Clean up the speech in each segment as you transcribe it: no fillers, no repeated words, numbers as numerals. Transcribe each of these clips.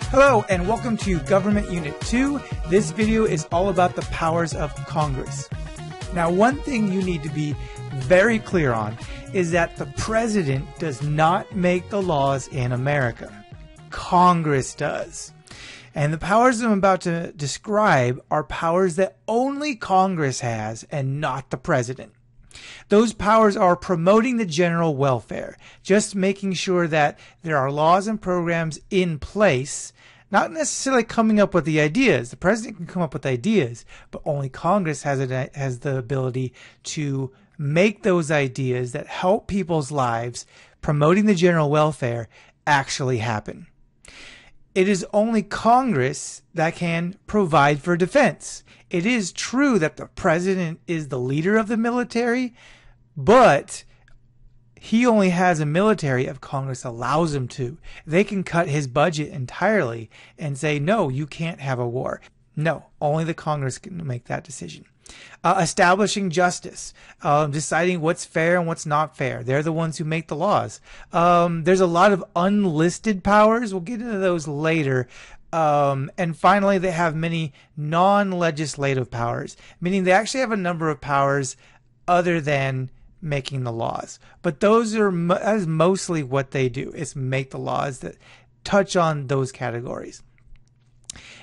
Hello and welcome to Government Unit 2. This video is all about the powers of Congress. Now, one thing you need to be very clear on is that the president does not make the laws in America. Congress does. And the powers I'm about to describe are powers that only Congress has and not the president. Those powers are promoting the general welfare, just making sure that there are laws and programs in place, not necessarily coming up with the ideas. The president can come up with ideas, but only Congress has the ability to make those ideas that help people's lives, promoting the general welfare, actually happen. It is only Congress that can provide for defense. It is true that the president is the leader of the military, but he only has a military if Congress allows him to. They can cut his budget entirely and say, no, you can't have a war. No, only the Congress can make that decision. Establishing justice, deciding what's fair and what's not fair. They're the ones who make the laws. There's a lot of unlisted powers. We'll get into those later. And finally, they have many non-legislative powers, meaning they actually have a number of powers other than making the laws. But that is mostly what they do, is make the laws that touch on those categories.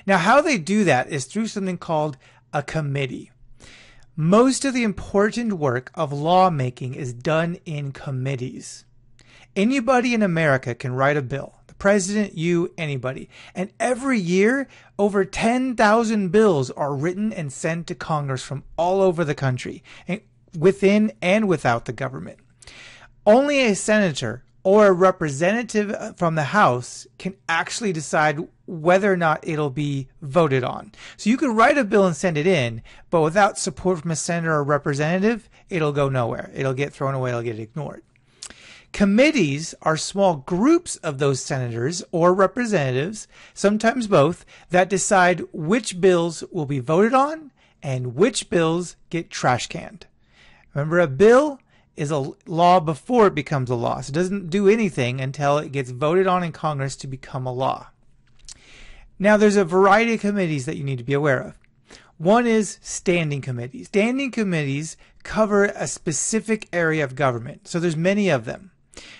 Now, how they do that is through something called a committee. Most of the important work of lawmaking is done in committees. Anybody in America can write a bill. The president, you, anybody. And every year, over 10,000 bills are written and sent to Congress from all over the country, within and without the government. Only a senator or a representative from the House can actually decide whether or not it'll be voted on. So you can write a bill and send it in, but without support from a senator or representative, it'll go nowhere. It'll get thrown away, it'll get ignored. Committees are small groups of those senators or representatives, sometimes both, that decide which bills will be voted on and which bills get trash canned. Remember, a bill is a law before it becomes a law. So it doesn't do anything until it gets voted on in Congress to become a law. Now, there's a variety of committees that you need to be aware of. One is standing committees. Standing committees cover a specific area of government. So there's many of them.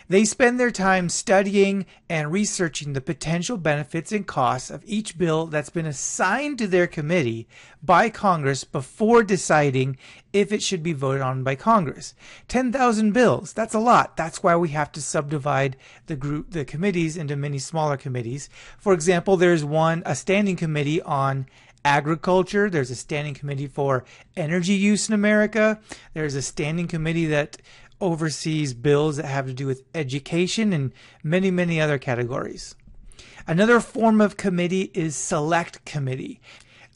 They spend their time studying and researching the potential benefits and costs of each bill that's been assigned to their committee by Congress before deciding if it should be voted on by Congress. 10,000 bills, that's a lot. That's why we have to subdivide the committees into many smaller committees. For example, there's a standing committee on agriculture. There's a standing committee for energy use in America. There's a standing committee that oversees bills that have to do with education and many, many other categories. Another form of committee is select committee.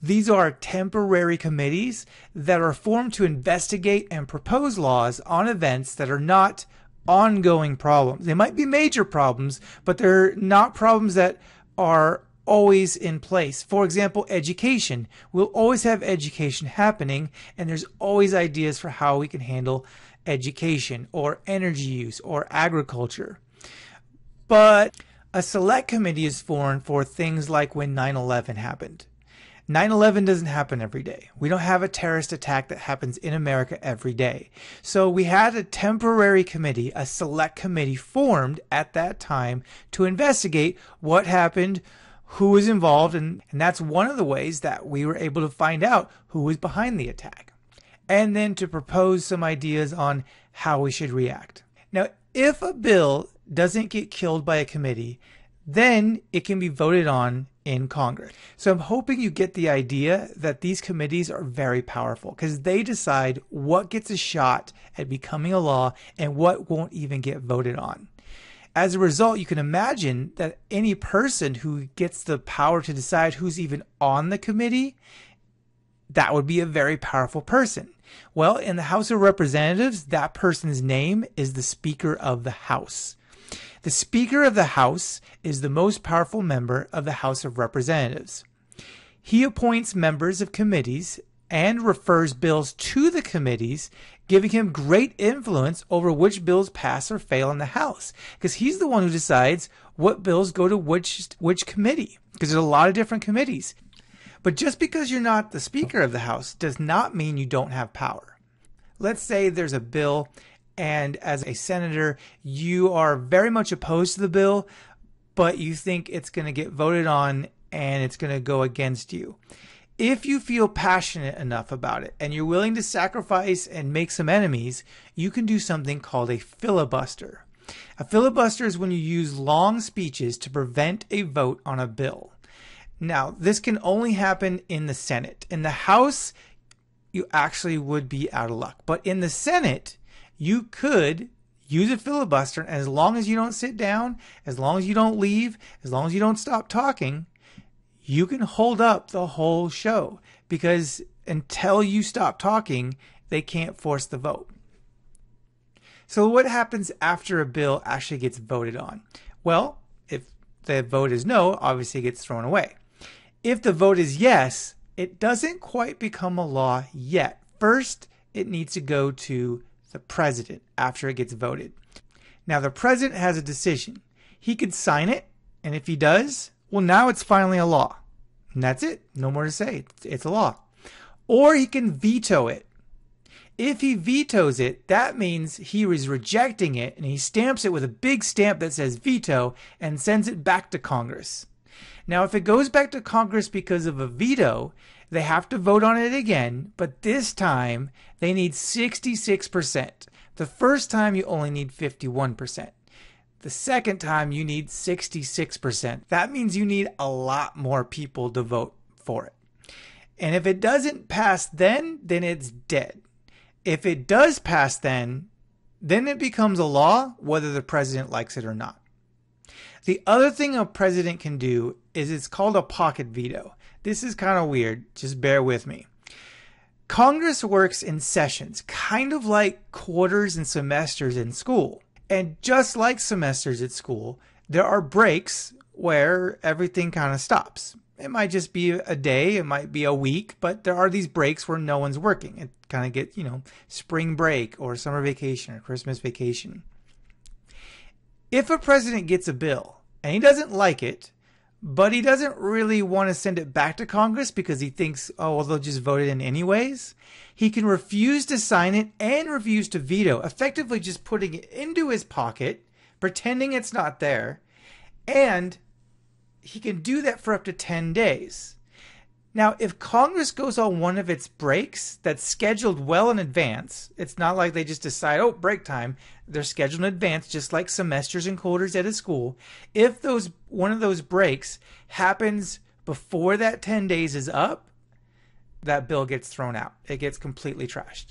These are temporary committees that are formed to investigate and propose laws on events that are not ongoing problems. They might be major problems, but they're not problems that are always in place. For example, education. We'll always have education happening, and there's always ideas for how we can handle education or energy use or agriculture. But a select committee is formed for things like when 9/11 happened. 9/11 doesn't happen every day. We don't have a terrorist attack that happens in America every day. So we had a temporary committee, a select committee formed at that time to investigate what happened, who was involved, and that's one of the ways that we were able to find out who was behind the attack. And then to propose some ideas on how we should react. Now, if a bill doesn't get killed by a committee, then it can be voted on in Congress. So I'm hoping you get the idea that these committees are very powerful because they decide what gets a shot at becoming a law and what won't even get voted on. As a result, you can imagine that any person who gets the power to decide who's even on the committee, that would be a very powerful person. Well, in the House of Representatives, that person's name is the Speaker of the House. The Speaker of the House is the most powerful member of the House of Representatives. He appoints members of committees and refers bills to the committees, giving him great influence over which bills pass or fail in the House, because he's the one who decides what bills go to which committee, because there's a lot of different committees. But just because you're not the Speaker of the House does not mean you don't have power. Let's say there's a bill, and as a senator, you are very much opposed to the bill, but you think it's going to get voted on and it's going to go against you. If you feel passionate enough about it and you're willing to sacrifice and make some enemies, you can do something called a filibuster. A filibuster is when you use long speeches to prevent a vote on a bill. Now, this can only happen in the Senate. In the House, you actually would be out of luck. But in the Senate, you could use a filibuster, and as long as you don't sit down, as long as you don't leave, as long as you don't stop talking, you can hold up the whole show, because until you stop talking, they can't force the vote. So what happens after a bill actually gets voted on? Well, if the vote is no, obviously it gets thrown away. If the vote is yes, it doesn't quite become a law yet. First, it needs to go to the president after it gets voted. Now, the president has a decision. He could sign it, and if he does, well, now it's finally a law. And that's it. No more to say. It's a law. Or he can veto it. If he vetoes it, that means he is rejecting it, and he stamps it with a big stamp that says veto and sends it back to Congress. Now, if it goes back to Congress because of a veto, they have to vote on it again, but this time they need 66%. The first time you only need 51%. The second time you need 66%. That means you need a lot more people to vote for it. And if it doesn't pass then it's dead. If it does pass then it becomes a law whether the president likes it or not. The other thing a president can do is it's called a pocket veto. This is kind of weird. Just bear with me. Congress works in sessions, kind of like quarters and semesters in school. And just like semesters at school, there are breaks where everything kind of stops. It might just be a day, it might be a week, but there are these breaks where no one's working. It kind of gets, spring break or summer vacation or Christmas vacation. If a president gets a bill and he doesn't like it, but he doesn't really want to send it back to Congress because he thinks, oh, well, they'll just vote it in anyways, he can refuse to sign it and refuse to veto, effectively just putting it into his pocket, pretending it's not there, and he can do that for up to 10 days. Now, if Congress goes on one of its breaks that's scheduled well in advance, it's not like they just decide, oh, break time. They're scheduled in advance, just like semesters and quarters at a school. If one of those breaks happens before that 10 days is up, that bill gets thrown out. It gets completely trashed,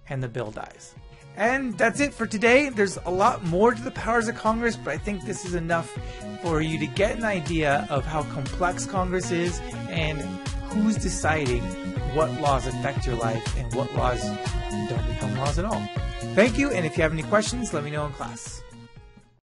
and the bill dies. And that's it for today. There's a lot more to the powers of Congress, but I think this is enough for you to get an idea of how complex Congress is and who's deciding what laws affect your life and what laws don't become laws at all. Thank you, and if you have any questions, let me know in class.